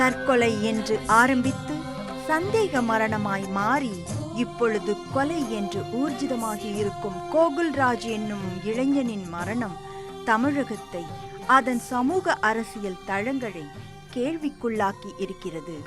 தற்கொலை என்று ஆரம்பித்து சந்தேக மரணமாய் மாறி இப்பொழுது கொலை என்று ஊர்ஜிதமாகி இருக்கும் கோகுல்ராஜ் என்னும் இளைஞனின் மரணம் தமிழகத்தை, அதன் சமூக அரசியல் தளங்களை கேள்விக்குள்ளாக்கி இருக்கிறது.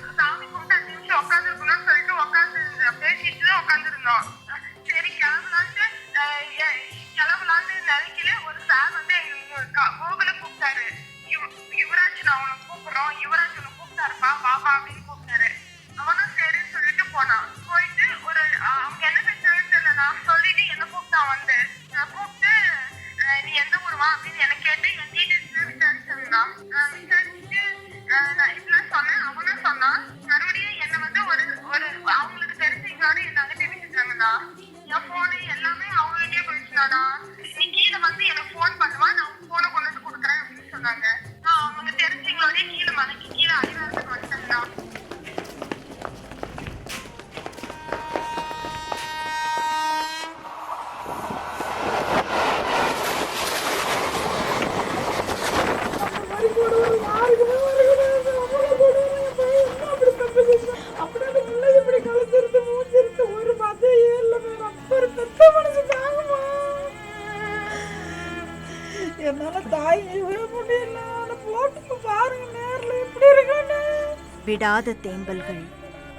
விடாத தேம்பல்கள்,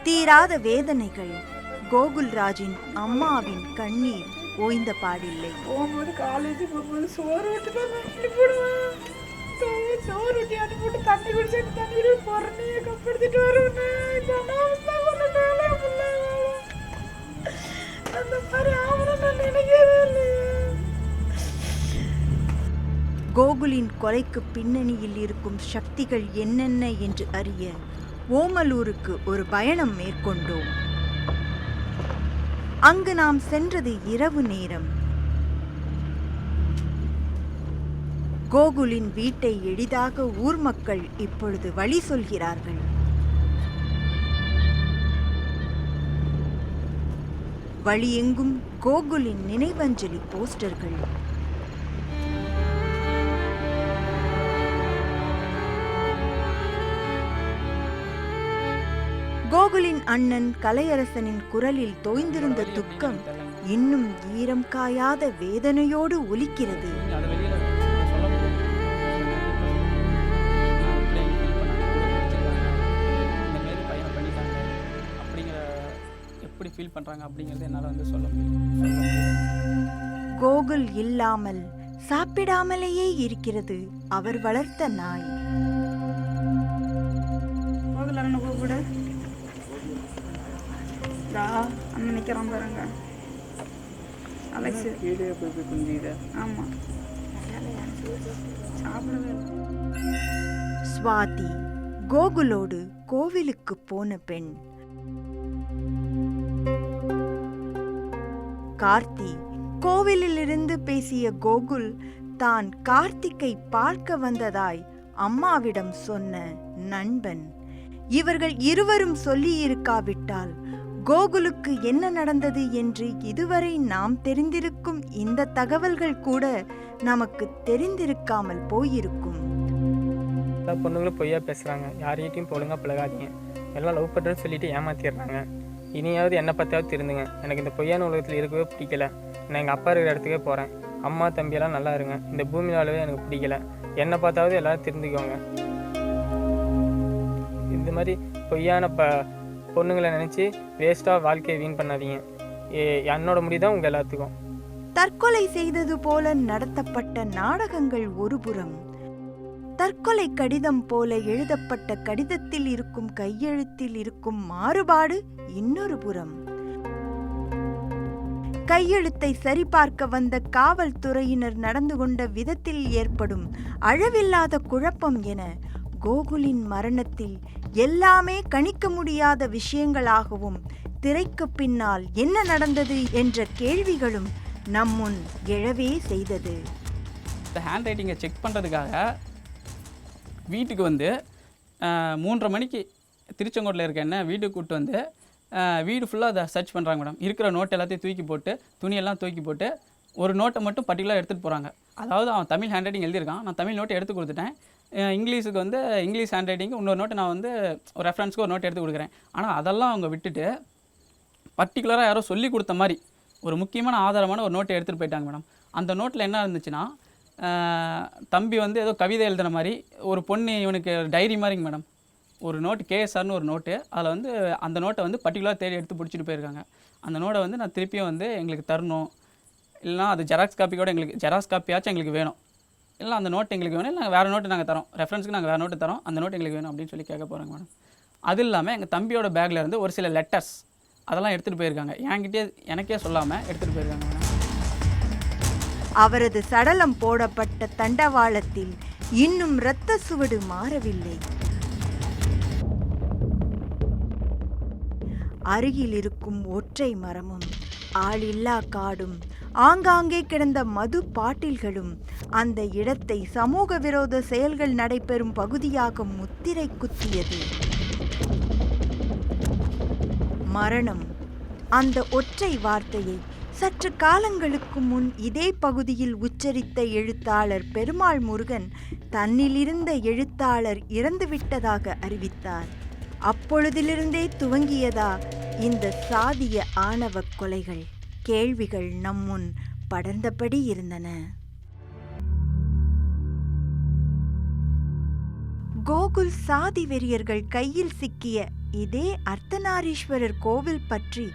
தீராத வேதனைகள். கோகுல்ராஜின் அம்மாவின் கண்ணீர் ஓய்ந்த பாடில்லை. காலேஜ் போகும்போது சோறு ஊட்டி அனுப்பிட்டு தண்ணி குடிச்சு தண்ணி பொறனையே கப்படுத்திட்டு வருவேன். அந்த மாதிரி ஆவணம் நான் நினைக்கவே இல்லையே. கோகுலின் கொலைக்கு பின்னணியில் இருக்கும் சக்திகள் என்னென்ன என்று அறிய ஓமலூருக்கு ஒரு பயணம் மேற்கொண்டோம். அங்கு நாம் சென்றது இரவு நேரம். கோகுலின் வீட்டை எளிதாக ஊர் மக்கள் இப்பொழுது வழி சொல்கிறார்கள். வழியெங்கும் கோகுலின் நினைவஞ்சலி போஸ்டர்கள். கோகுலின் அண்ணன் கலையரசனின் குரலில் தோய்ந்திருந்த துக்கம் இன்னும் ஈரம் காயாத வேதனையோடு ஒலிக்கிறது. கோகுல் இல்லாமல் சாப்பிடாமலேயே இருக்கிறது அவர் வளர்த்த நாய். நினைக்கிறான் பாருங்க. ஸ்வாதி கோகுலோடு கோவிலுக்கு போன பெண். கார்த்தி கோவிலிலிருந்து பேசிய கோகுல் தான் கார்த்திக்கை பார்க்க வந்ததாய் அம்மாவிடம் சொன்ன நண்பன். இவர்கள் இருவரும் சொல்லியிருக்காவிட்டால் கோகுலுக்கு என்ன நடந்தது என்று இதுவரை நாம் தெரிந்திருக்கும் இந்த தகவல்கள் கூட நமக்கு தெரிந்திருக்காமல் போயிருக்கும். எல்லா பொண்ணுங்களும் பொய்யா பேசுகிறாங்க. யார்கிட்டையும் ஒழுங்காக பழகாதீங்க. எல்லாம் லவ் பண்ணுறேன்னு சொல்லிட்டு ஏமாத்திடுறாங்க. இனியாவது என்னை பற்றியாவது திருந்துங்க. எனக்கு இந்த பொய்யான உலகத்தில் இருக்கவே பிடிக்கல. நான் எங்கள் அப்பா இருக்கிற இடத்துக்கே போகிறேன். அம்மா தம்பியெல்லாம் நல்லா இருங்க. இந்த பூமி வாழவே எனக்கு பிடிக்கல. என்னை பார்த்தாவது எல்லோரும் திருந்திக்கோங்க. இந்த மாதிரி பொய்யான பொண்ணுங்களை நினச்சி வேஸ்ட்டாக வாழ்க்கையை வீண் பண்ணாதீங்க. என்னோட முடிதான் உங்கள் எல்லாத்துக்கும். தற்கொலை செய்தது போல நடத்தப்பட்ட நாடகங்கள் ஒருபுறம், தற்கொலை கடிதம் போல எழுதப்பட்ட கடிதத்தில் இருக்கும் கையெழுத்தில் இருக்கும் மாறுபாடு இன்னொரு புறம். கையெழுத்தை சரிபார்க்க வந்த காவல்துறையினர் நடந்து கொண்ட விதத்தில் ஏற்படும் அளவில்லாத குழப்பம் என கோகுலின் மரணத்தில் எல்லாமே கணிக்க முடியாத விஷயங்களாகவும் திரைக்கு பின்னால் என்ன நடந்தது என்ற கேள்விகளும் நம் முன் எழவே செய்தது. இந்த ஹேண்ட் ரைட்டிங்கை செக் பண்ணுறதுக்காக வீட்டுக்கு வந்து 3:30 மணிக்கு திருச்செங்கோட்டில் இருக்க என்ன வீட்டுக்கு கூப்பிட்டு வந்து வீடு ஃபுல்லாக அதை சர்ச் பண்ணுறாங்க மேடம். இருக்கிற நோட் எல்லாத்தையும் தூக்கி போட்டு, துணியெல்லாம் தூக்கி போட்டு ஒரு நோட்டை மட்டும் பர்டிகுலராக எடுத்துகிட்டு போகிறாங்க. அதாவது அவன் தமிழ் ஹேண்ட் ரைட்டிங் எழுதியிருக்கான், நான் தமிழ் நோட்டை எடுத்து கொடுத்துட்டேன். இங்கிலீஷுக்கு வந்து இங்கிலீஷ் ஹேண்ட் ரைட்டிங்கு இன்னொரு நோட்டு நான் வந்து ஒரு ரெஃபரன்ஸ்க்கு ஒரு நோட் எடுத்து கொடுக்குறேன். ஆனால் அதெல்லாம் அவங்க விட்டுட்டு பர்டிகுலராக யாரோ சொல்லி கொடுத்த மாதிரி ஒரு முக்கியமான ஆதாரமான ஒரு நோட்டை எடுத்துகிட்டு போயிட்டாங்க மேடம். அந்த நோட்டில் என்ன இருந்துச்சுன்னா, தம்பி வந்து ஏதோ கவிதை எழுதுன மாதிரி ஒரு பொண்ணு இவனுக்கு டைரி மாதிரிங்க மேடம். ஒரு நோட்டு கேஎஸ்ஆர்னு ஒரு நோட்டு, அதில் வந்து அந்த நோட்டை வந்து பர்டிகுலராக தேடி எடுத்து பிடிச்சிட்டு போயிருக்காங்க. அந்த நோட்டை வந்து நான் திருப்பியும் வந்து எங்களுக்கு தரணும், இல்லைனா அது ஜெராக்ஸ் காப்பி கூட எங்களுக்கு ஜெராக்ஸ் காப்பியாச்சும் எங்களுக்கு வேணும், இல்லை அந்த நோட்டு எங்களுக்கு வேணும், இல்லை வேறு நோட்டு நாங்கள் தரோம், ரெஃபரன்ஸுக்கு நாங்கள் வேறு நோட்டு தரோம், அந்த நோட்டு எங்களுக்கு வேணும் அப்படின்னு சொல்லி கேட்க போகிறாங்க மேடம். அது இல்லாமல் எங்கள் தம்பியோட பேக்கில் இருந்து ஒரு சில லெட்டர்ஸ் அதெல்லாம் எடுத்துகிட்டு போயிருக்காங்க. எனக்கே சொல்லாமல் எடுத்துகிட்டு போயிருக்காங்க மேடம். அவரது சடலம் போடப்பட்ட தண்டவாளத்தில் இன்னும் இரத்த சுவடு மாறவில்லை. அருகில் இருக்கும் ஒற்றை மரமும் ஆளில்லா காடும் ஆங்காங்கே கிடந்த மது பாட்டில்களும் அந்த இடத்தை சமூக விரோத செயல்கள் நடைபெறும் பகுதியாக முத்திரை குத்தியது. மரணம், அந்த ஒற்றை வார்த்தையை சற்று காலங்களுக்கு முன் இதே பகுதியில் உச்சரித்த எழுத்தாளர் பெருமாள் முருகன் தன்னிலிருந்த எழுத்தாளர் இறந்துவிட்டதாக அறிவித்தார். அப்பொழுதிலிருந்தே துவங்கியதா இந்த சாதிய ஆணவ கொலைகள்? கேள்விகள் நம்முன் படர்ந்தபடி இருந்தன. கோகுல் சாதி வெறியர்கள் கையில் சிக்கிய இதே அர்த்தநாரீஸ்வரர் கோவில் பற்றி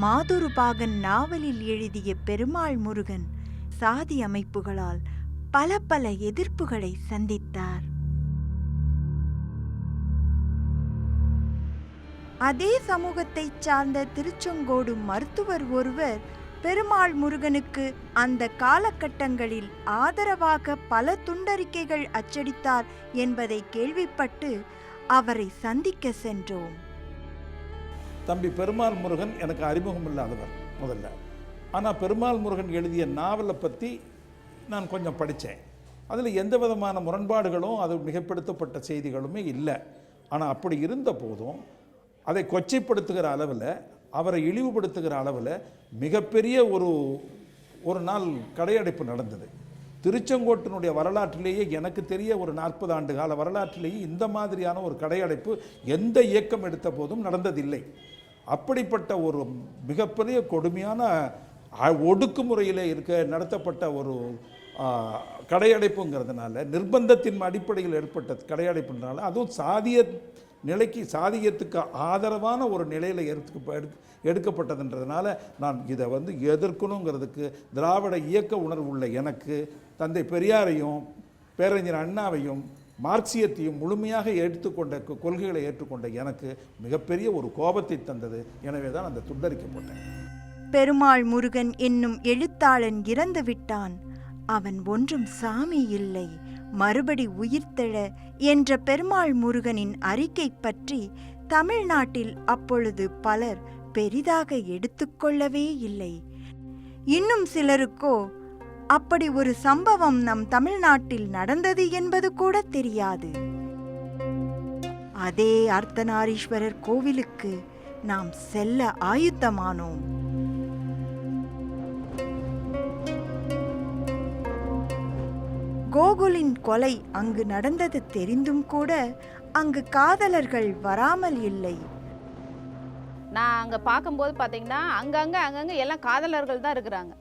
மாதுருபாகன் நாவலில் எழுதிய பெருமாள் முருகன் சாதி அமைப்புகளால் பல எதிர்ப்புகளை சந்தித்தார். அதே சமூகத்தை சார்ந்த திருச்செங்கோடு மருத்துவர் ஒருவர் பெருமாள் முருகனுக்கு அந்த காலகட்டங்களில் ஆதரவாக பல துண்டறிக்கைகள் அச்சடித்தார் என்பதை கேள்விப்பட்டு அவரை சந்திக்க சென்றோம். தம்பி பெருமாள் முருகன் எனக்கு அறிமுகம் இல்லாதவர் முதல்ல. ஆனால் பெருமாள் முருகன் எழுதிய நாவலை பற்றி நான் கொஞ்சம் படித்தேன். அதில் எந்த விதமான முரண்பாடுகளும் அது மிகப்படுத்தப்பட்ட செய்திகளுமே இல்லை. ஆனால் அப்படி இருந்த போதும் அதை கொச்சைப்படுத்துகிற அளவில், அவரை இழிவுபடுத்துகிற அளவில் மிகப்பெரிய ஒரு நாள் கடையடைப்பு நடந்தது. திருச்செங்கோட்டினுடைய வரலாற்றிலேயே எனக்கு தெரிய ஒரு 40 ஆண்டு கால வரலாற்றிலேயே இந்த மாதிரியான ஒரு கடையடைப்பு எந்த இயக்கம் எடுத்த போதும் நடந்ததில்லை. அப்படிப்பட்ட ஒரு மிகப்பெரிய கொடுமையான ஒடுக்குமுறையில் நடத்தப்பட்ட ஒரு கடையடைப்புங்கிறதுனால, நிர்பந்தத்தின் அடிப்படையில் ஏற்பட்ட கடையடைப்புனால, அதுவும் சாதிய நிலைக்கு சாதியத்துக்கு ஆதரவான ஒரு நிலையில் எடுக்கப்பட்டதுன்றதுனால நான் இதை வந்து எதிர்க்கணுங்கிறதுக்கு திராவிட இயக்க உணர்வு உள்ள எனக்கு தந்தை பெரியாரையும் பேரறிஞர் அண்ணாவையும் மார்க்சியத்தையும் முழுமையாக ஏற்றுக்கொண்ட கொள்கைகளை ஏற்றுக்கொண்ட எனக்கு மிகப்பெரிய ஒரு கோபத்தை தந்தது. எனவே தான் அந்த துண்டறிக்கை போட்டேன். பெருமாள் முருகன் என்னும் எழுத்தாளன் இறந்து விட்டான், அவன் ஒன்றும் சாமி இல்லை, மறுபடி உயிர்த்தெழ என்ற பெருமாள் முருகனின் அறிக்கை பற்றி தமிழ்நாட்டில் அப்பொழுது பலர் பெரிதாக எடுத்துக்கொள்ளவே இல்லை. இன்னும் சிலருக்கோ அப்படி ஒரு சம்பவம் நம் தமிழ்நாட்டில் நடந்தது என்பது கூட தெரியாது. அதே அர்த்தநாரீஸ்வரர் கோவிலுக்கு நாம் செல்ல ஆயுத்தமானோம். கோகுலின் கொலை அங்கு நடந்தது தெரிந்தும் கூட அங்கு காதலர்கள் வராமல் இல்லை. நான் அங்கே பார்க்கும்போது பார்த்தீங்கன்னா அங்கங்கே எல்லாம் காதலர்கள் தான் இருக்கிறாங்க.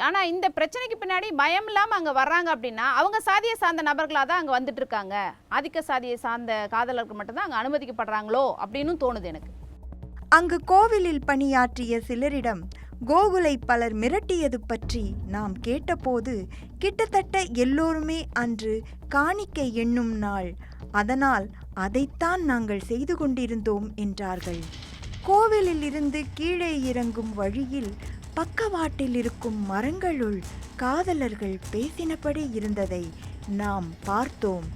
ஆனால் இந்த பிரச்சனைக்கு பின்னாடி பயம் இல்லாமல் அங்கே வர்றாங்க அப்படின்னா அவங்க சாதியை சார்ந்த நபர்களாக தான் அங்கே வந்துட்டு இருக்காங்க. ஆதிக்க சாதியை சார்ந்த காதலர்கள் மட்டும்தான் அங்கே அனுமதிக்கப்படுறாங்களோ அப்படின்னு தோணுது எனக்கு. அங்கு கோவிலில் பணியாற்றிய சிலரிடம் கோகுலை பலர் மிரட்டியது பற்றி நாம் கேட்டபோது கிட்டத்தட்ட எல்லோருமே அன்று காணிக்கை எண்ணும் நாள், அதனால் அதைத்தான் நாங்கள் செய்து கொண்டிருந்தோம் என்றார்கள். கோவிலில் இருந்து கீழே இறங்கும் வழியில் பக்கவாட்டில் இருக்கும் மரங்களுள் காதலர்கள் பேசினபடி இருந்ததை நாம் பார்த்தோம்.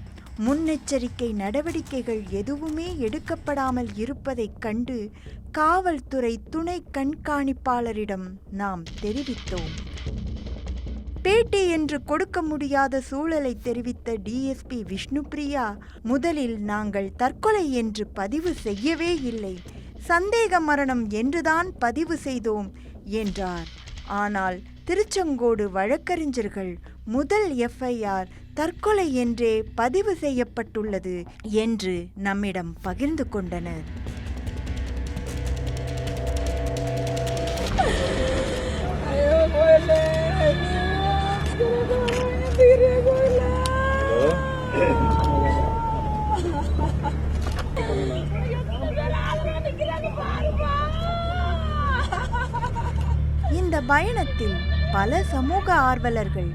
முன்னெச்சரிக்கை நடவடிக்கைகள் எதுவுமே எடுக்கப்படாமல் இருப்பதைக் கண்டு காவல்துறை துணை கண்காணிப்பாளரிடம் நாம் தெரிவித்தோம். பேட்டி என்று கொடுக்க முடியாத சூழலை தெரிவித்த டிஎஸ்பி விஷ்ணுபிரியா, முதலில் நாங்கள் தற்கொலை என்று பதிவு செய்யவே இல்லை, சந்தேக மரணம் என்றுதான் பதிவு செய்தோம் என்றார். ஆனால் திருச்செங்கோடு வழக்கறிஞர்கள் முதல் எஃப்ஐஆர் தற்கொலை என்றே பதிவு செய்யப்பட்டுள்ளது என்று நம்மிடம் பகிர்ந்து கொண்டனர். இந்த பயணத்தில் பல சமூக ஆர்வலர்கள்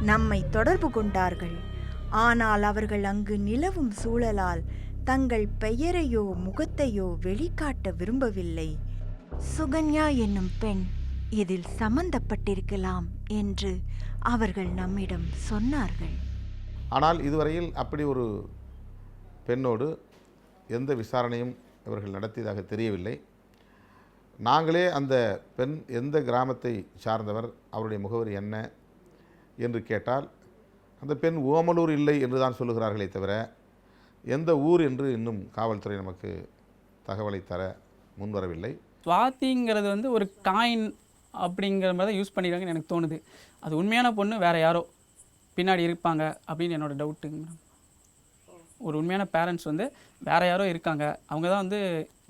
நம்மை தொடர்பு கொண்டார்கள். ஆனால் அவர்கள் அங்கு நிலவும் சூழலால் தங்கள் பெயரையோ முகத்தையோ வெளிக்காட்ட விரும்பவில்லை. சுகன்யா என்னும் பெண் இதில் சம்பந்தப்பட்டிருக்கலாம் என்று அவர்கள் நம்மிடம் சொன்னார்கள். ஆனால் இதுவரையில் அப்படி ஒரு பெண்ணோடு எந்த விசாரணையும் இவர்கள் நடத்தியதாக தெரியவில்லை. நாங்களே அந்த பெண் எந்த கிராமத்தை சார்ந்தவர், அவருடைய முகவரி என்ன என்று கேட்டால் அந்த பெண் ஓமலூர் இல்லை என்று தான் சொல்லுகிறார்களே தவிர எந்த ஊர் என்று இன்னும் காவல்துறை நமக்கு தகவலை தர முன்வரவில்லை. சுவாதிங்கிறது வந்து ஒரு காயின் அப்படிங்கிற மாதிரி தான் யூஸ் பண்ணிடுறாங்கன்னு எனக்கு தோணுது. அது உண்மையான பொண்ணு வேறு யாரோ பின்னாடி இருப்பாங்க அப்படின்னு என்னோட டவுட்டுங்க. ஒரு உண்மையான பேரண்ட்ஸ் வந்து வேறு யாரோ இருக்காங்க, அவங்க தான் வந்து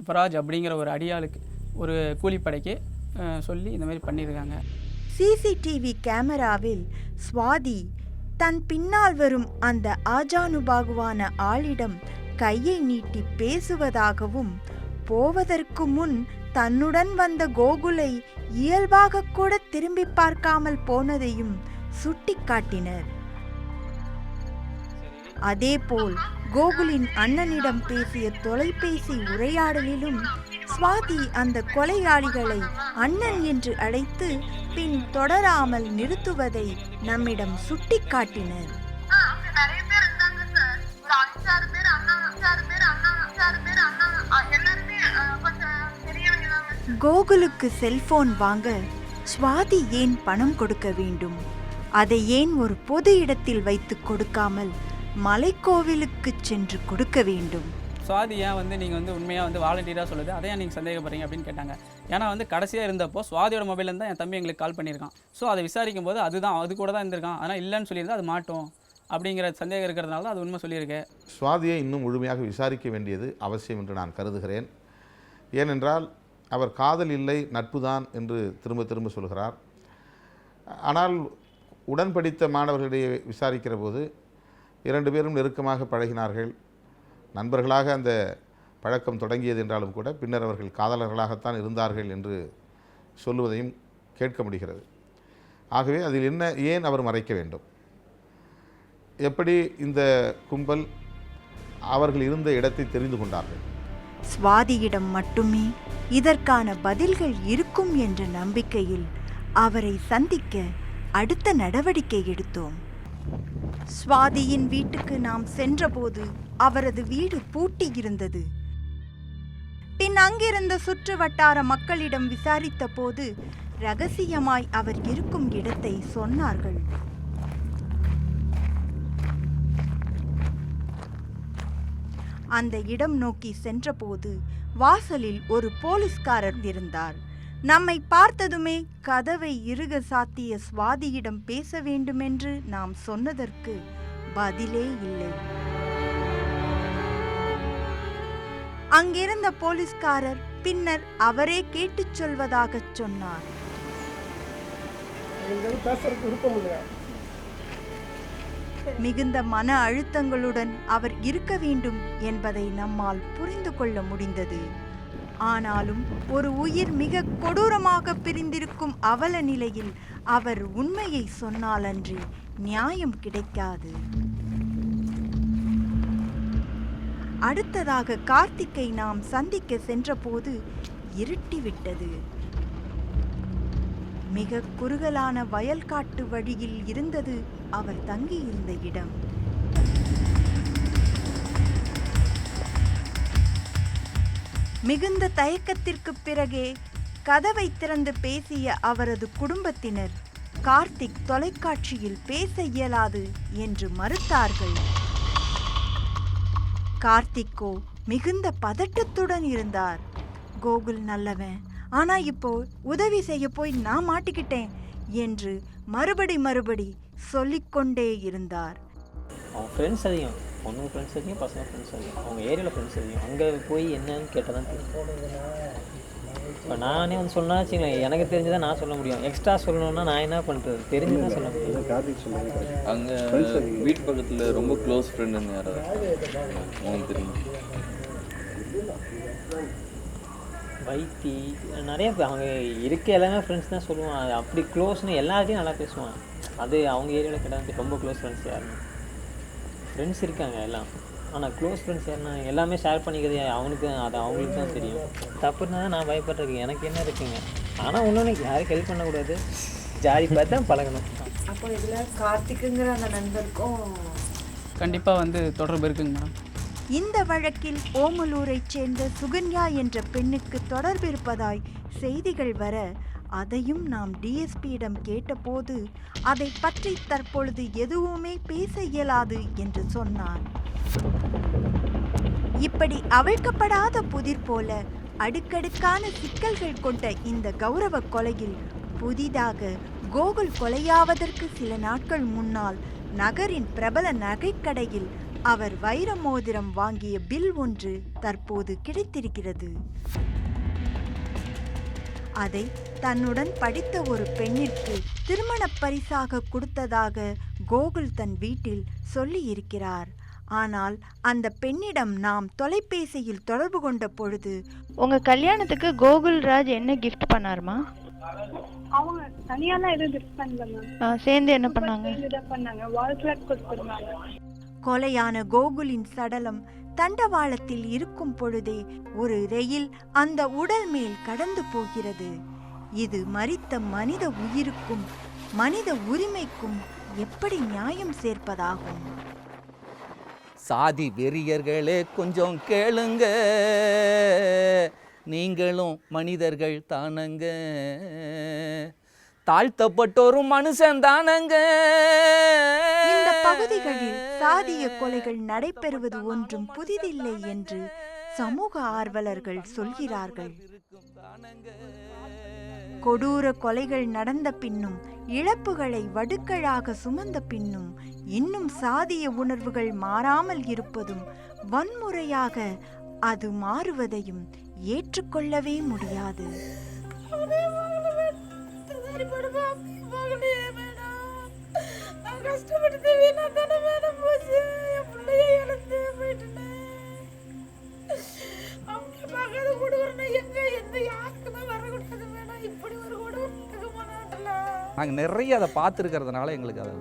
பராஜ் அப்படிங்கிற ஒரு அடியாளுக்கு ஒரு கூலிப்படைக்கு சொல்லி இந்த மாதிரி பண்ணியிருக்காங்க. சிசிடிவி கேமராவில் சுவாதி தன் பின்னால் வரும் அந்த ஆஜானுபாகுவான ஆளிடம் கையை நீட்டி பேசுவதாகவும், போவதற்கு முன் தன்னுடன் வந்த கோகுலை இயல்பாக கூட திரும்பி பார்க்காமல் போனதையும் சுட்டிக்காட்டினர். அதேபோல் கோகுலின் அண்ணனிடம் பேசிய தொலைபேசி உரையாடலிலும் சுவாதி அந்த கொலையாளிகளை அண்ணன் என்று அழைத்து பின் தொடராமல் நிறுத்துவதை நம்மிடம் சுட்டிக்காட்டினர். கோகுலுக்கு செல்போன் வாங்க சுவாதி ஏன் பணம் கொடுக்க வேண்டும்? அதை ஏன் ஒரு பொது இடத்தில் வைத்து கொடுக்காமல் மலைக்கோவிலுக்கு சென்று கொடுக்க வேண்டும்? சுவாதி ஏன் வந்து நீங்கள் வந்து உண்மையாக வந்து வாலண்டியராக சொல்லுது, அதை ஏன் நீங்கள் சந்தேகப்படுறீங்க அப்படின்னு கேட்டாங்க. ஏன்னா வந்து கடைசியாக இருந்தப்போ சுவாதியோட மொபைலேருந்து தான் என் தம்பி எங்களுக்கு கால் பண்ணியிருக்கான். ஸோ அதை விசாரிக்கும் போது அது கூட தான் இருந்திருக்கான். ஆனால் இல்லைன்னு சொல்லியிருந்தா அது மாட்டோம் அப்படிங்கிற சந்தேகம் இருக்கிறதுனால தான் அது உண்மை சொல்லியிருக்கேன். சுவாதியை இன்னும் முழுமையாக விசாரிக்க வேண்டியது அவசியம் என்று நான் கருதுகிறேன். ஏனென்றால் அவர் காதல் இல்லை, நட்பு தான் என்று திரும்ப திரும்ப சொல்கிறார். ஆனால் உடன் படித்த மாணவர்களிடையே விசாரிக்கிற போது 2 பேரும் நெருக்கமாக பழகினார்கள். நண்பர்களாக அந்த பழக்கம் தொடங்கியது என்றாலும் கூட பின்னர் அவர்கள் காதலர்களாகத்தான் இருந்தார்கள் என்று சொல்லுவதையும் கேட்க முடிகிறது. ஆகவே அதில் ஏன் அவர் மறைக்க வேண்டும்? எப்படி இந்த கும்பல் அவர்கள் இருந்த இடத்தை தெரிந்து கொண்டார்கள்? சுவாதியிடம் மட்டுமே இதற்கான பதில்கள் இருக்கும் என்ற நம்பிக்கையில் அவரை சந்திக்க அடுத்த நடவடிக்கை எடுத்தோம். சுவாதியின் வீட்டுக்கு நாம் சென்றபோது அவரது வீடு பூட்டியிருந்தது. பின் அங்கிருந்த சுற்று வட்டார மக்களிடம் விசாரித்த போது ரகசியமாய் அவர் இருக்கும் இடத்தை சொன்னார்கள். அந்த இடம் நோக்கி சென்றபோது வாசலில் ஒரு போலீஸ்காரர் இருந்தார். நம்மை பார்த்ததுமே கதவை இறுக சாத்திய சுவாதியிடம் பேச வேண்டுமென்று நாம் சொன்னதற்கு பதிலே இல்லை. அங்கிருந்த போலீஸ்காரர் பின்னர் அவரே கேட்டுச் சொல்வதாக சொன்னார். மிகுந்த மன அழுத்தங்களுடன் அவர் இருக்க வேண்டும் என்பதை நம்மால் புரிந்து கொள்ள முடிந்தது. ஆனாலும் ஒரு உயிர் மிக கொடூரமாக பிரிந்திருக்கும் அவல நிலையில் அவர் உண்மையை சொன்னாலன்றி நியாயம் கிடைக்காது. அடுத்ததாக கார்த்திக்கை நாம் சந்திக்க சென்றபோது இருட்டிவிட்டது. மிக குறுகலான வயல்காட்டு வழியில் இருந்தது அவர் தங்கியிருந்த இடம். மிகுந்த தயக்கத்திற்கு பிறகே கதவை திறந்து பேசிய அவரது குடும்பத்தினர் கார்த்திக் தொலைக்காட்சியில் பேச இயலாது என்று மறுத்தார்கள். கார்த்திக்கோ மிகுந்த பதட்டத்துடன் இருந்தார். கோகுல் நல்லவன், ஆனா இப்போ உதவி செய்ய போய் நான் மாட்டிக்கிட்டேன். என்று மறுபடி சொல்லிக்கொண்டே இருந்தார். அவங்க ஃப்ரெண்ட்ஸ் அதிகம், பொண்ணுங்க ஃப்ரெண்ட்ஸ் அதிகம், பசங்க ஃப்ரெண்ட்ஸ் அதிகம், அவங்க ஏரியாவில் ஃப்ரெண்ட்ஸ் அதிகம். அங்கே போய் என்னன்னு கேட்டால் தான் தெரியும். இப்போ நானே வந்து சொன்னால் வச்சுங்களேன், எனக்கு தெரிஞ்சுதான் நான் சொல்ல முடியும். எக்ஸ்ட்ரா சொல்லணும்னா நான் என்ன பண்ணுறது, தெரிஞ்சு தான் சொல்ல முடியும். அங்கே வீட்டு பக்கத்தில் ரொம்ப க்ளோஸ் ஃப்ரெண்டுன்னு யாராவது உங்களுக்கு தெரியும்? வைத்தி நிறைய பேர் அவங்க இருக்க எல்லாமே ஃப்ரெண்ட்ஸ் தான் சொல்லுவான். அப்படி க்ளோஸ்னு எல்லாத்தையும் நல்லா பேசுவான். அது அவங்க ஏரியாவில் கேட்டால் ரொம்ப க்ளோஸ் ஃப்ரெண்ட்ஸ் யாருன்னு ஃப்ரெண்ட்ஸ் இருக்காங்க எல்லாம். ஆனால் க்ளோஸ் ஃப்ரெண்ட்ஸ் யாருன்னா எல்லாமே ஷேர் பண்ணிக்கிறது அவனுக்கு அது அவங்களுக்கு தான் தெரியும். தப்புன்னா தான் நான் பயப்படுறேன், எனக்கு என்ன இருக்குங்க. ஆனால் ஒன்று யாருக்கு ஹெல்ப் பண்ணக்கூடாது, ஜாலி பார்த்து தான் பழகணும். அப்போ இதில் கார்த்திக்குங்கிற அந்த நண்பருக்கும் கண்டிப்பாக வந்து தொடர்பு இருக்குங்க மேடம். இந்த வழக்கில் ஓமலூரைச் சேர்ந்த சுகன்யா என்ற பெண்ணுக்கு தொடர்பு இருப்பதாய் செய்திகள் வர அதையும் நாம் டிஎஸ்பியிடம் கேட்டபோது அதை பற்றி தற்பொழுது எதுவுமே பேச இயலாது என்று சொன்னார். இப்படி அவிழ்க்கப்படாத புதிர் போல அடுக்கடுக்கான சிக்கல்கள் கொண்ட இந்த கௌரவ கொலையில் புதிதாக கோகுல் கொலையாவதற்கு சில நாட்கள் முன்னால் நகரின் பிரபல நகைக்கடையில் அவர் வைர மோதிரம் வாங்கிய பில் ஒன்று தற்போது கிடைத்திருக்கிறது. அதை தன்னுடன் படித்த ஒரு பெண்ணிற்கு திருமண பரிசாக கொடுத்ததாக கோகுல் தன் வீட்டில் சொல்லி இருக்கிறார். ஆனால் அந்த பெண்ணிடம் நாம் தொலைபேசியில் தொடர்பு கொண்ட பொழுது, உங்க கல்யாணத்துக்கு கோகுல் ராஜ் என்ன கிஃப்ட் பண்ணாருமா? அவங்க தனியாலாம் எதுவும் கிஃப்ட் பண்ணல மேம். சேர்ந்து என்ன பண்ணாங்க? பண்ணாங்க, வால் கிளாக் கொடுத்துருந்தாங்க. கொலையான கோகுலின் சடலம் தண்டவாளத்தில் இருக்கும் பொழுதே ஒரு ரயில் அந்த உடல் மேல் கடந்து போகிறது. இது மரித்த மனித உயிருக்கும் மனித உரிமைக்கும் எப்படி நியாயம் சேர்ப்பதாகும்? சாதி வெறியர்களே கொஞ்சம் கேளுங்க, நீங்களும் மனிதர்கள் தானங்க, தாழ்த்தப்பட்டோரும் மனுஷன் தானங்க. இந்த பகுதிகளில் சாதிய கொலைகள் நடைபெறுவது ஒன்றும் புதிதில்லை என்று சமூக ஆர்வலர்கள் சொல்கிறார்கள். கொடூர கொலைகள் நடந்த பின்னும், இழப்புகளை வடுக்களாக சுமந்த பின்னும் இன்னும் சாதிய உணர்வுகள் மாறாமல் இருப்பதும், வன்முறையாக அது மாறுவதையும் ஏற்றுக்கொள்ளவே முடியாது. நாங்கள் நிறைய அதை பார்த்துருக்கிறதுனால எங்களுக்கு அது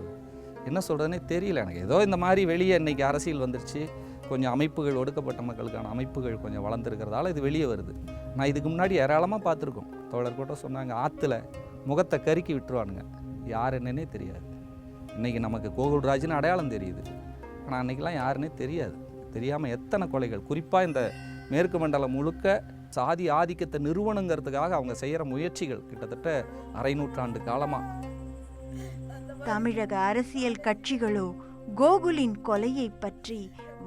என்ன சொல்கிறதுனே தெரியல. எனக்கு ஏதோ இந்த மாதிரி வெளியே இன்றைக்கி அரசியல் வந்துருச்சு, கொஞ்சம் அமைப்புகள், ஒடுக்கப்பட்ட மக்களுக்கான அமைப்புகள் கொஞ்சம் வளர்ந்துருக்கிறதால இது வெளியே வருது. நான் இதுக்கு முன்னாடி ஏராளமாக பார்த்துருக்கோம். தோழர் கூட சொன்னாங்க, ஆற்றுல முகத்தை கருக்கி விட்டுருவானுங்க, யார் என்னன்னே தெரியாது. இன்றைக்கி நமக்கு கோகுல்ராஜ்னு அடையாளம் தெரியுது, ஆனால் அன்றைக்கெலாம் யாருன்னே தெரியாது. தெரியாமல் எத்தனை கொலைகள், குறிப்பாக இந்த மேற்கு மண்டலம் முழுக்க சாதி ஆதிக்கத்தை நிறுவனங்கிறதுக்காக அவங்க செய்கிற முயற்சிகள் கிட்டத்தட்ட அரை நூற்றாண்டு காலமாக. தமிழக அரசியல் கட்சிகளோ கோகுலின் கொலையை பற்றி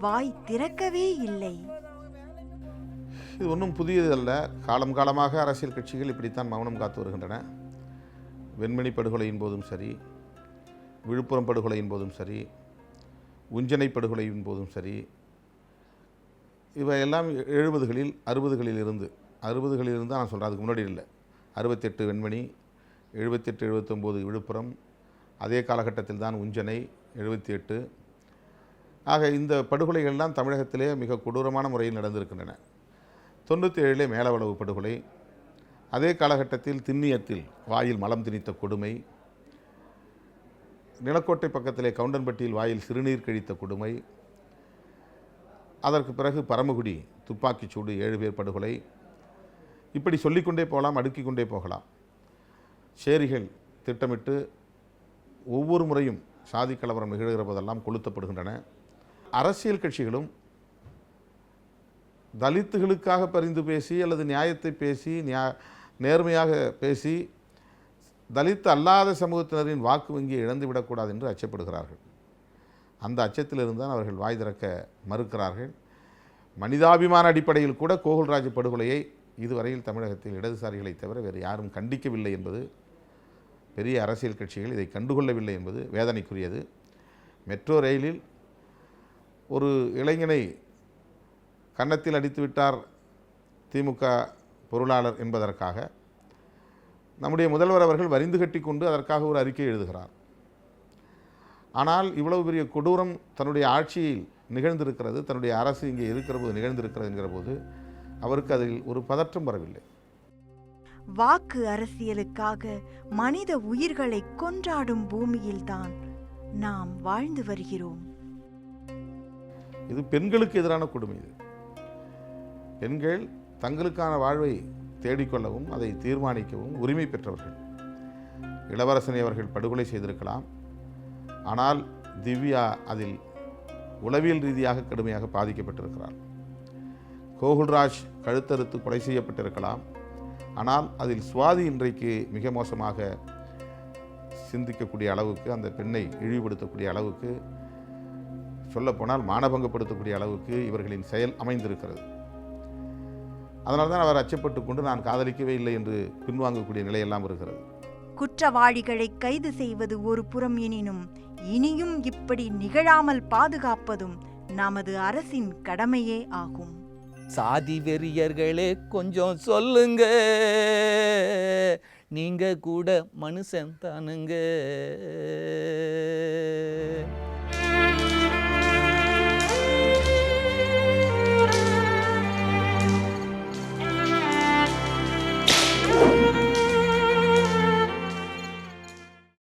வாய் திறக்கவே இல்லை. இது ஒன்றும் புதியதல்ல. காலம் காலமாக அரசியல் கட்சிகள் இப்படித்தான் மௌனம் காத்து வருகின்றன. வெண்மணி படுகொலையின் போதும் சரி, விழுப்புரம் படுகொலையின் போதும் சரி, உஞ்சனை படுகொலையின் போதும் சரி, இவையெல்லாம் 70களில் 60களில் இருந்து நான் சொல்கிறேன், அதுக்கு முன்னாடி இல்லை. 68 வெண்மணி, 78 79 விழுப்புரம், அதே காலகட்டத்தில் தான் உஞ்சனை 78. ஆக இந்த படுகொலைகள்லாம் தமிழகத்திலே மிக கொடூரமான முறையில் நடந்திருக்கின்றன. 97 மேலவளவு படுகொலை, அதே காலகட்டத்தில் திண்ணியத்தில் வாயில் மலம் திணித்த கொடுமை, நிலக்கோட்டை பக்கத்திலே கவுண்டன்பட்டியில் வாயில் சிறுநீர் கழித்த கொடுமை, அதற்கு பிறகு பரமக்குடி துப்பாக்கிச்சூடு 7 பேர் படுகொலை, இப்படி சொல்லிக்கொண்டே போகலாம், அடுக்கிக் கொண்டே போகலாம். சேரிகள் திட்டமிட்டு ஒவ்வொரு முறையும் சாதி கலவரம் நிகழ்கிற போதெல்லாம் கொளுத்தப்படுகின்றன. அரசியல் கட்சிகளும் தலித்துகளுக்காக பரிந்து பேசி அல்லது நியாயத்தை பேசி நேர்மையாக பேசி தலித் அல்லாத சமூகத்தினரின் வாக்கு வங்கியை இழந்துவிடக்கூடாது என்று அச்சப்படுகிறார்கள். அந்த அச்சத்திலிருந்து தான் அவர்கள் வாய் திறக்க மறுக்கிறார்கள். மனிதாபிமான அடிப்படையில் கூட கோகுல்ராஜ் படுகொலையை இதுவரையில் தமிழகத்தில் இடதுசாரிகளை தவிர வேறு யாரும் கண்டிக்கவில்லை என்பது பெரிய அரசியல் கட்சிகள் இதை கண்டுகொள்ளவில்லை என்பது வேதனைக்குரியது. மெட்ரோ ரயிலில் ஒரு இளைஞனை கன்னத்தில் அடித்து விட்டார் திமுக பொருளாளர் என்பதற்காக நம்முடைய முதல்வர் அவர்கள் வரிந்து கட்டி கொண்டு அதற்காக ஒரு அறிக்கை எழுதுகிறார். ஆனால் இவ்வளவு பெரிய கொடூரம் தன்னுடைய ஆட்சியில் நிகழ்ந்திருக்கிறது, தன்னுடைய அரசு இங்கே இருக்கிற போது நிகழ்ந்திருக்கிறது என்கிற போது அவருக்கு அதில் ஒரு பதற்றம் வரவில்லை. வாக்கு அரசியலுக்காக மனித உயிர்களை கொன்றாடும் பூமியில்தான் நாம் வாழ்ந்து வருகிறோம். இது பெண்களுக்கு எதிரான கொடுமை. இது பெண்கள் தங்களுக்கான வாழ்வை தேடிக்கொள்ளவும் அதை தீர்மானிக்கவும் உரிமை பெற்றவர்கள். இளவரசனை அவர்கள் படுகொலை செய்திருக்கலாம், ஆனால் திவ்யா அதில் உளவியல் ரீதியாக கடுமையாக பாதிக்கப்பட்டிருக்கிறார். கோகுல்ராஜ் கழுத்தறுத்து கொலை செய்யப்பட்டிருக்கலாம், ஆனால் அதில் சுவாதி இன்றைக்கு மிக மோசமாக சிந்திக்கக்கூடிய அளவுக்கு, அந்த பெண்ணை இழிவுபடுத்தக்கூடிய அளவுக்கு, சொல்லப்போனால் மானபங்கப்படுத்தக்கூடிய அளவுக்கு இவர்களின் செயல் அமைந்திருக்கிறது. அதனால்தான் அவர் அச்சப்பட்டு கொண்டு நான் காதலிக்கவே இல்லை என்று பின்வாங்கக்கூடிய நிலையெல்லாம் இருக்கிறது. குற்றவாளிகளை கைது செய்வது ஒரு புறம் எனினும் இனியும் இப்படி நிகழாமல் பாதுகாப்பதும் நமது அரசின் கடமையே ஆகும். சாதி வெறியர்களே கொஞ்சம் சொல்லுங்க, நீங்க கூட மனுஷன் தானுங்க.